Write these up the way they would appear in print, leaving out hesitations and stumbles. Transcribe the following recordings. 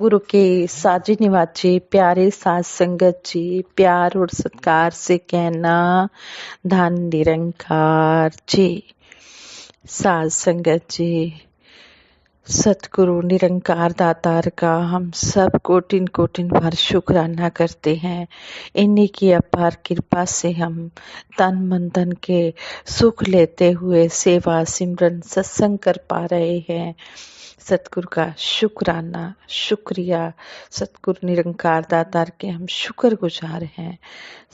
गुरु के साजी निवाजे प्यारे साध संगत जी, प्यार और सत्कार से कहना धन निरंकार जी। साध संगत जी, सतगुरु निरंकार दातार का हम सब कोटिन कोटिन बार शुक्राना करते हैं। इन्हीं की अपार कृपा से हम तन मन धन के सुख लेते हुए सेवा सिमरन सत्संग कर पा रहे हैं। सतगुरु का शुक्राना, शुक्रिया। सतगुरु निरंकार दातार के हम शुक्र गुजार हैं।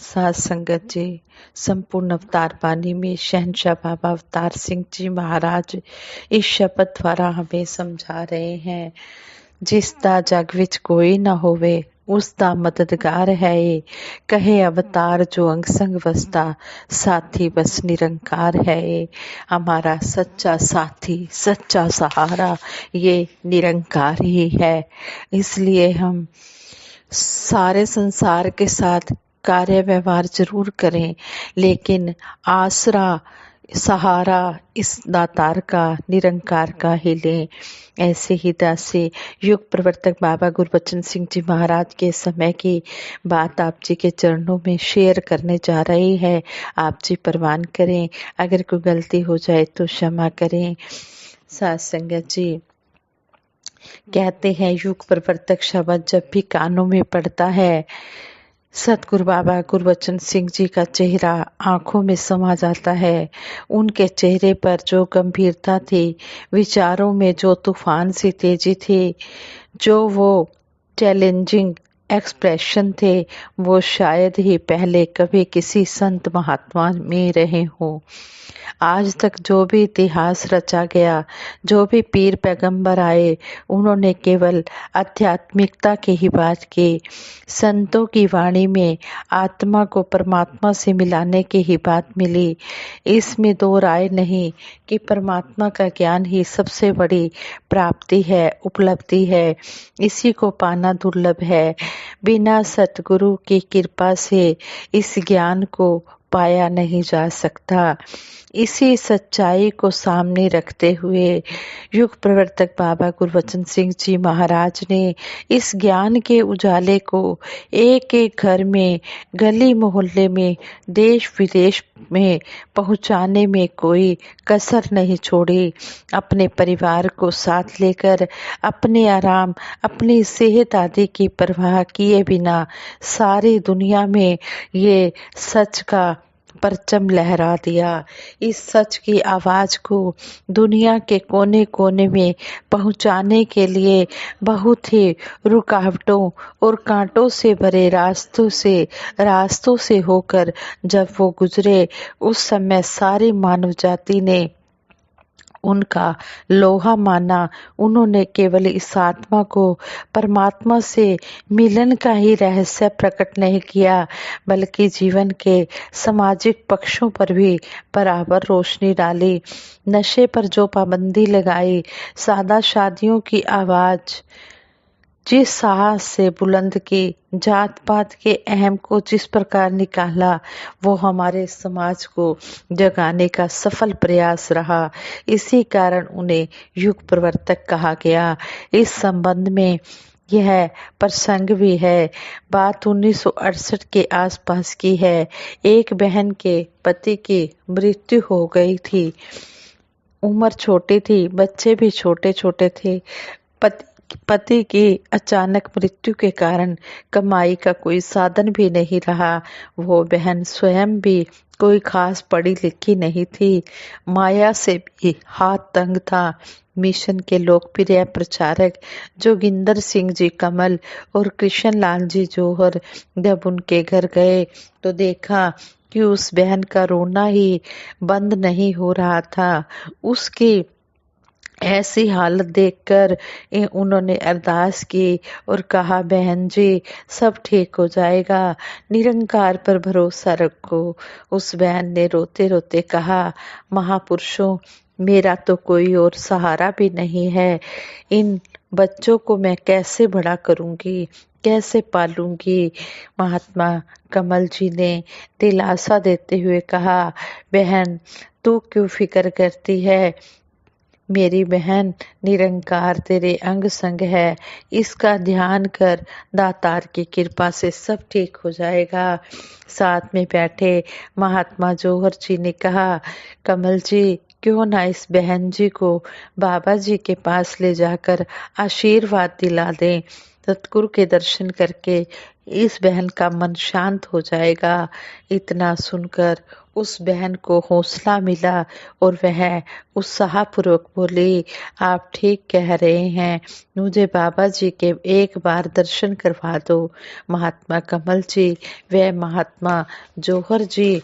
साध संगत जी, संपूर्ण अवतार वाणी में शहनशाह बाबा अवतार सिंह जी महाराज इस शब्द द्वारा हमें समझा रहे हैं, जिसदा जग विच कोई ना होवे उसदा मददगार है ये, कहे अवतार जो अंग संग वसता साथी बस निरंकार है ये। हमारा सच्चा साथी, सच्चा सहारा ये निरंकार ही है। इसलिए हम सारे संसार के साथ कार्य व्यवहार जरूर करें, लेकिन आसरा सहारा इस दातार का, निरंकार का ही लें। ऐसे ही दासे युग प्रवर्तक बाबा गुरबचन सिंह जी महाराज के समय की बात आप जी के चरणों में शेयर करने जा रही है। आप जी परवान करें, अगर कोई गलती हो जाए तो क्षमा करें। साध संगत जी, कहते हैं युग प्रवर्तक शब्द जब भी कानों में पड़ता है, सतगुरु बाबा गुरबचन सिंह जी का चेहरा आंखों में समा जाता है। उनके चेहरे पर जो गंभीरता थी, विचारों में जो तूफान सी तेजी थी, जो वो चैलेंजिंग एक्सप्रेशन थे, वो शायद ही पहले कभी किसी संत महात्मा में रहे हों। आज तक जो भी इतिहास रचा गया, जो भी पीर पैगंबर आए, उन्होंने केवल आध्यात्मिकता की ही बात की। संतों की वाणी में आत्मा को परमात्मा से मिलाने की ही बात मिली। इसमें दो राय नहीं कि परमात्मा का ज्ञान ही सबसे बड़ी प्राप्ति है, उपलब्धि है। इसी को पाना दुर्लभ है। बिना सतगुरु की कृपा से इस ज्ञान को पाया नहीं जा सकता। इसी सच्चाई को सामने रखते हुए युग प्रवर्तक बाबा गुरबचन सिंह जी महाराज ने इस ज्ञान के उजाले को एक एक घर में, गली मोहल्ले में, देश विदेश में पहुंचाने में कोई कसर नहीं छोड़ी। अपने परिवार को साथ लेकर, अपने आराम, अपनी सेहत आदि की परवाह किए बिना सारी दुनिया में ये सच का परचम लहरा दिया। इस सच की आवाज को दुनिया के कोने कोने में पहुंचाने के लिए बहुत ही रुकावटों और कांटों से भरे रास्तों से होकर जब वो गुजरे, उस समय सारी मानव जाति ने उनका लोहा माना। उन्होंने केवल इस आत्मा को परमात्मा से मिलन का ही रहस्य प्रकट नहीं किया, बल्कि जीवन के सामाजिक पक्षों पर भी बराबर रोशनी डाली। नशे पर जो पाबंदी लगाई, सादा शादियों की आवाज जिस साहस से बुलंद की, जात पात के अहम को जिस प्रकार निकाला, वो हमारे समाज को जगाने का सफल प्रयास रहा। इसी कारण उन्हें युग प्रवर्तक कहा गया। इस संबंध में यह प्रसंग भी है। बात 1968 के आसपास की है। एक बहन के पति की मृत्यु हो गई थी। उम्र छोटी थी, बच्चे भी छोटे छोटे थे। पति की अचानक मृत्यु के कारण कमाई का कोई साधन भी नहीं रहा। वो बहन स्वयं भी कोई खास पढ़ी लिखी नहीं थी। माया से भी हाथ तंग था। मिशन के लोकप्रिय प्रचारक जोगिंदर सिंह जी कमल और कृष्ण लाल जी जौहर जब उनके घर गए तो देखा कि उस बहन का रोना ही बंद नहीं हो रहा था। उसकी ऐसी हालत देखकर उन्होंने अरदास की और कहा, बहन जी सब ठीक हो जाएगा, निरंकार पर भरोसा रखो। उस बहन ने रोते रोते कहा, महापुरुषों मेरा तो कोई और सहारा भी नहीं है। इन बच्चों को मैं कैसे बड़ा करूंगी, कैसे पालूंगी। महात्मा कमल जी ने दिलासा देते हुए कहा, बहन तू क्यों फिक्र करती है, मेरी बहन निरंकार तेरे अंग संग है, इसका ध्यान कर, दातार की कृपा से सब ठीक हो जाएगा। साथ में बैठे महात्मा जौहर जी ने कहा, कमल जी क्यों ना इस बहन जी को बाबा जी के पास ले जाकर आशीर्वाद दिला दें। सतगुरु के दर्शन करके इस बहन का मन शांत हो जाएगा। इतना सुनकर उस बहन को हौसला मिला और वह उत्साहपूर्वक बोली, आप ठीक कह रहे हैं, मुझे बाबा जी के एक बार दर्शन करवा दो। महात्मा कमल जी व महात्मा जौहर जी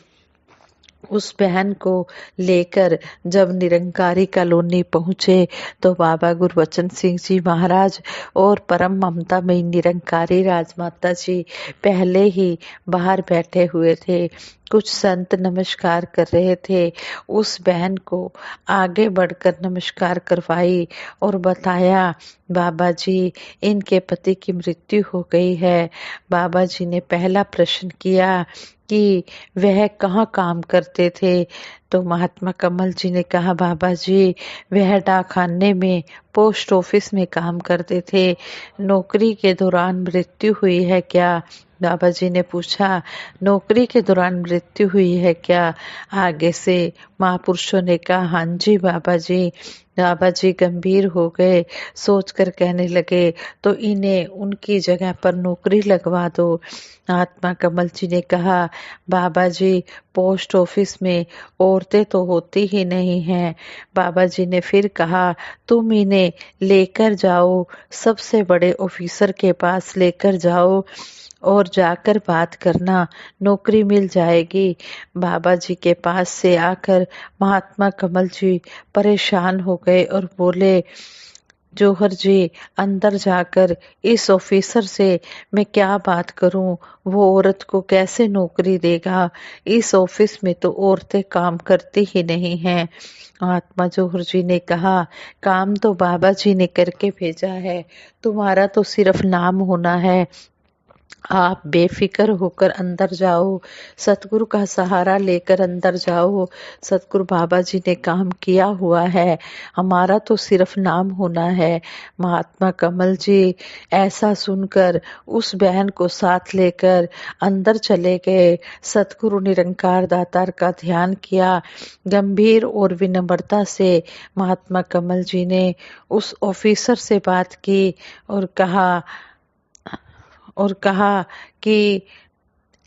उस बहन को लेकर जब निरंकारी कॉलोनी पहुंचे तो बाबा गुरबचन सिंह जी महाराज और परम ममता में निरंकारी राजमाता जी पहले ही बाहर बैठे हुए थे। कुछ संत नमस्कार कर रहे थे। उस बहन को आगे बढ़कर नमस्कार करवाई और बताया, बाबा जी इनके पति की मृत्यु हो गई है। बाबा जी ने पहला प्रश्न किया कि वह कहाँ काम करते थे। तो महात्मा कमल जी ने कहा, बाबा जी वह डाकखाने में पोस्ट ऑफिस में काम करते थे, नौकरी के दौरान मृत्यु हुई है क्या? बाबा जी ने पूछा, नौकरी के दौरान मृत्यु हुई है क्या? आगे से महापुरुषों ने कहा, हाँ जी बाबा जी। बाबा जी गंभीर हो गए, सोचकर कहने लगे, तो इन्हें उनकी जगह पर नौकरी लगवा दो। महात्मा कमल जी ने कहा, बाबा जी पोस्ट ऑफिस में औरतें तो होती ही नहीं हैं। बाबा जी ने फिर कहा, तुम इन्हें लेकर जाओ, सबसे बड़े ऑफिसर के पास लेकर जाओ और जाकर बात करना, नौकरी मिल जाएगी। बाबा जी के पास से आकर महात्मा कमल जी परेशान हो गए और बोले, जौहर जी अंदर जाकर इस ऑफिसर से मैं क्या बात करूं, वो औरत को कैसे नौकरी देगा, इस ऑफिस में तो औरतें काम करती ही नहीं हैं। महात्मा जौहर जी ने कहा, काम तो बाबा जी ने करके भेजा है, तुम्हारा तो सिर्फ नाम होना है। आप बेफिक्र होकर अंदर जाओ, सतगुरु का सहारा लेकर अंदर जाओ। सतगुरु बाबा जी ने काम किया हुआ है, हमारा तो सिर्फ नाम होना है। महात्मा कमल जी ऐसा सुनकर उस बहन को साथ लेकर अंदर चले गए। सतगुरु निरंकार दातार का ध्यान किया। गंभीर और विनम्रता से महात्मा कमल जी ने उस ऑफिसर से बात की और कहा कि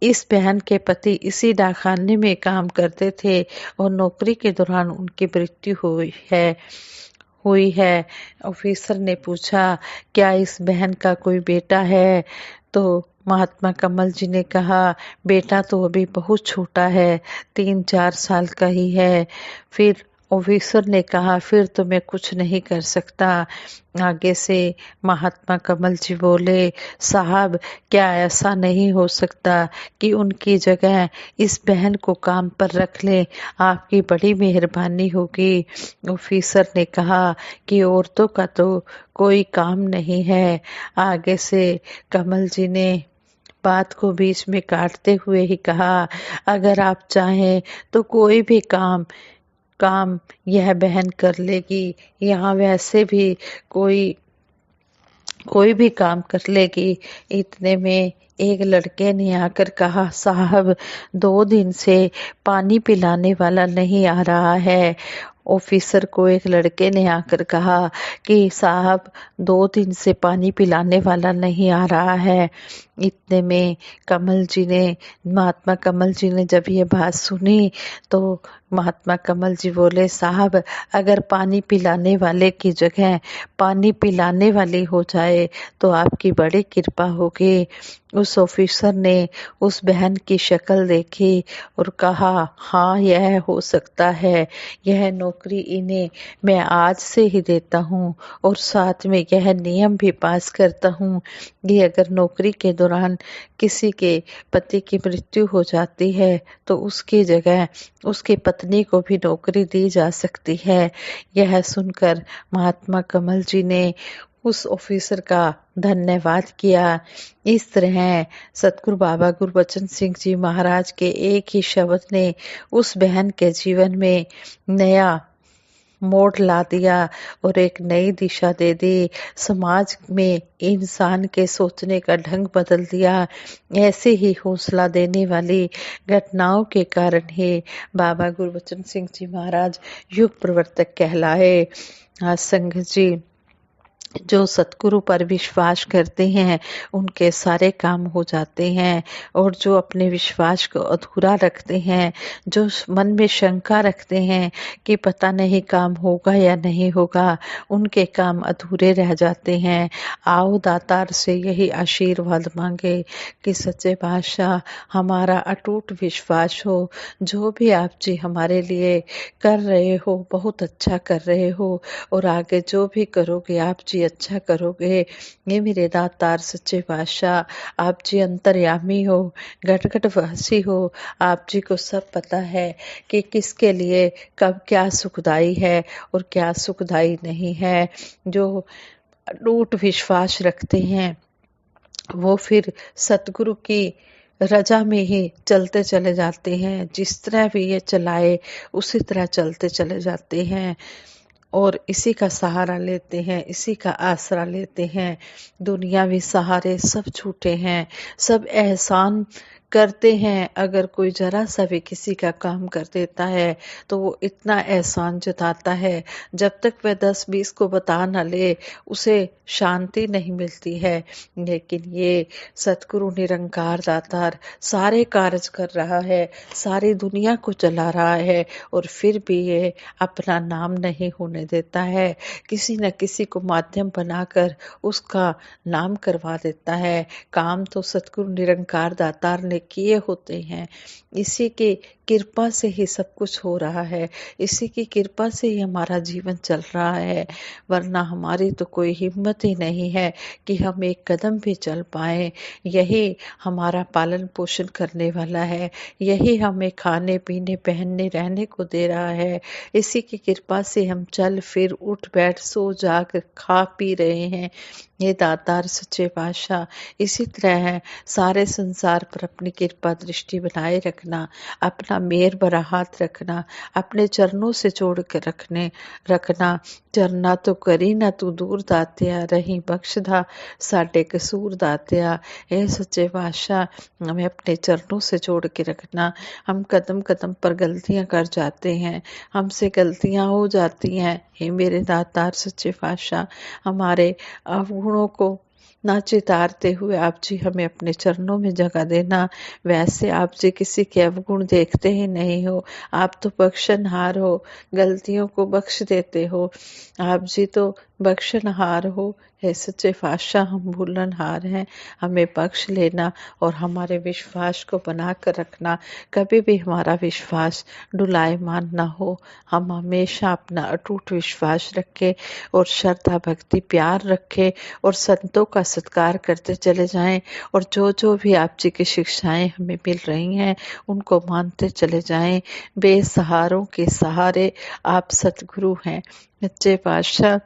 इस बहन के पति इसी डाकखाने में काम करते थे और नौकरी के दौरान उनकी मृत्यु हुई है। ऑफिसर ने पूछा, क्या इस बहन का कोई बेटा है? तो महात्मा कमल जी ने कहा, बेटा तो अभी बहुत छोटा है, 3-4 साल का ही है। फिर ऑफिसर ने कहा, फिर तो मैं कुछ नहीं कर सकता। आगे से महात्मा कमल जी बोले, साहब क्या ऐसा नहीं हो सकता कि उनकी जगह इस बहन को काम पर रख लें, आपकी बड़ी मेहरबानी होगी। ऑफिसर ने कहा कि औरतों का तो कोई काम नहीं है। आगे से कमल जी ने बात को बीच में काटते हुए ही कहा, अगर आप चाहें तो कोई भी काम यह बहन कर लेगी, यहाँ वैसे भी कोई भी काम कर लेगी। इतने में एक लड़के ने आकर कहा, साहब 2 दिन से पानी पिलाने वाला नहीं आ रहा है। ऑफिसर को एक लड़के ने आकर कहा कि साहब 2 दिन से पानी पिलाने वाला नहीं आ रहा है। इतने में महात्मा कमल जी ने जब ये बात सुनी तो महात्मा कमल जी बोले, साहब अगर पानी पिलाने वाले की जगह पानी पिलाने वाली हो जाए तो आपकी बड़ी कृपा होगी। उस ऑफिसर ने उस बहन की शक्ल देखी और कहा, हाँ यह हो सकता है, यह नौकरी इन्हें मैं आज से ही देता हूँ और साथ में यह नियम भी पास करता हूँ कि अगर नौकरी के दौरान किसी के पति की मृत्यु हो जाती है तो उसकी जगह उसकी पत्नी को भी नौकरी दी जा सकती है। यह सुनकर महात्मा कमल जी ने उस ऑफिसर का धन्यवाद किया। इस तरह सतगुरु बाबा गुरबचन सिंह जी महाराज के एक ही शब्द ने उस बहन के जीवन में नया मोड़ ला दिया और एक नई दिशा दे दी। समाज में इंसान के सोचने का ढंग बदल दिया। ऐसे ही हौसला देने वाली घटनाओं के कारण ही बाबा गुरबचन सिंह जी महाराज युग प्रवर्तक कहलाए। संगत जी, जो सतगुरु पर विश्वास करते हैं उनके सारे काम हो जाते हैं, और जो अपने विश्वास को अधूरा रखते हैं, जो मन में शंका रखते हैं कि पता नहीं काम होगा या नहीं होगा, उनके काम अधूरे रह जाते हैं। आओ दातार से यही आशीर्वाद मांगे कि सच्चे बादशाह हमारा अटूट विश्वास हो, जो भी आप जी हमारे लिए कर रहे हो बहुत अच्छा कर रहे हो, और आगे जो भी करोगे आप जी अच्छा करोगे। ये मेरे दातार सच्चे बादशाह आप जी अंतर्यामी हो, घट घट वासी हो। आप जी को सब पता है कि किसके लिए कब क्या सुखदाई है और क्या सुखदाई नहीं है। जो अटूट विश्वास रखते हैं वो फिर सतगुरु की रजा में ही चलते चले जाते हैं। जिस तरह भी ये चलाए उसी तरह चलते चले जाते हैं और इसी का सहारा लेते हैं, इसी का आसरा लेते हैं। दुनियावी सहारे सब झूठे हैं, सब एहसान करते हैं। अगर कोई जरा सा भी किसी का काम कर देता है तो वो इतना एहसान जताता है, जब तक वह 10-20 को बता न ले उसे शांति नहीं मिलती है। लेकिन ये सतगुरु निरंकार दातार सारे कार्य कर रहा है, सारी दुनिया को चला रहा है, और फिर भी ये अपना नाम नहीं होने देता है। किसी न किसी को माध्यम बनाकर उसका नाम करवा देता है। काम तो सतगुरु निरंकार दातार ने किए होते हैं। इसी की कृपा से ही सब कुछ हो रहा है, इसी की कृपा से ही हमारा जीवन चल रहा है। वरना हमारी तो कोई हिम्मत ही नहीं है कि हम एक कदम भी चल पाए। यही हमारा पालन पोषण करने वाला है, यही हमें खाने पीने पहनने रहने को दे रहा है। इसी की कृपा से हम चल फिर उठ बैठ सो जाग खा पी रहे हैं। ये दातार सच्चे पातशाह इसी तरह है, सारे संसार पर अपनी कृपा दृष्टि बनाए रखना, अपना मेहर भरा हाथ रखना, अपने चरणों से जोड़ के रखना। चरना तो करी ना तू दूर दातिया, रही बख्शदा साडे कसूर दातिया। हे सच्चे पातशाह हमें अपने चरणों से जोड़ के रखना। हम कदम कदम पर गलतियां कर जाते हैं, हमसे गलतियां हो जाती हैं। हे मेरे दातार सच्चे पातशाह हमारे अवगुणों को ना चितारते हुए आप जी हमें अपने चरणों में जगह देना। वैसे आप जी किसी के अवगुण देखते ही नहीं हो, आप तो बख्शनहार हो, गलतियों को बख्श देते हो। आप जी तो बख्शनहार हो। हे सच्चे पातशाह हम भूलनहार हैं, हमें बख्श लेना और हमारे विश्वास को बना कर रखना। कभी भी हमारा विश्वास डुलायमान ना हो। हम हमेशा अपना अटूट विश्वास रखें और श्रद्धा भक्ति प्यार रखें और संतों का सत्कार करते चले जाएं, और जो जो भी आप जी की शिक्षाएं हमें मिल रही हैं उनको मानते चले जाएं। बेसहारों के सहारे आप सतगुरु हैं। सच्चे पातशाह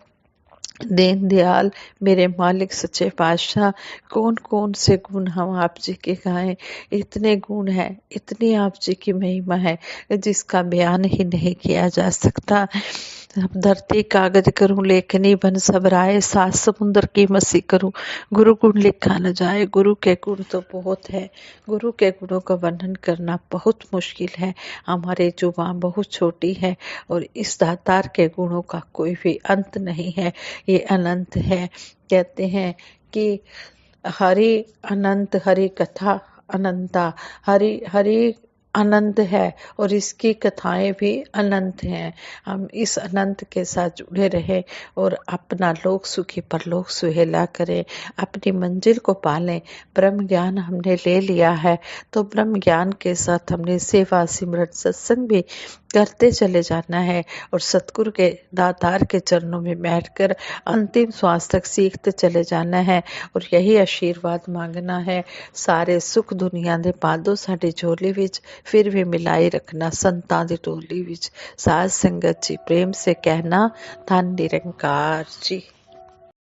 दीन दयाल मेरे मालिक सच्चे पातशाह, कौन कौन से गुण हम आप जी के गाएं। इतने गुण हैं, इतनी आप जी की महिमा है जिसका बयान ही नहीं किया जा सकता। धरती कागज करूं लेखनी बन सब राय, सात समुंदर की मसी करूं गुरु गुण लिखा न जाए। गुरु के गुण तो बहुत है, गुरु के गुणों का वर्णन करना बहुत मुश्किल है। हमारे जुबान बहुत छोटी है और इस दातार के गुणों का कोई भी अंत नहीं है, ये अनंत है। कहते हैं कि हरि अनंत, हरि कथा अनंता, हरि हरि अनंत है और इसकी कथाएं भी अनंत हैं। हम इस अनंत के साथ जुड़े रहें और अपना लोक सुखी परलोक सुहेला करें, अपनी मंजिल को पालें। ब्रह्म ज्ञान हमने ले लिया है तो ब्रह्म ज्ञान के साथ हमने सेवा सिमरन सत्संग भी करते चले जाना है और सतगुरु के दातार के चरणों में बैठकर अंतिम श्वास तक सीखते चले जाना है और यही आशीर्वाद मांगना है। सारे सुख दुनिया दे पादो साडी झोली विच, फिर भी मिलाई रखना संतां दी टोली विच। साध संगत जी प्रेम से कहना धन निरंकार जी।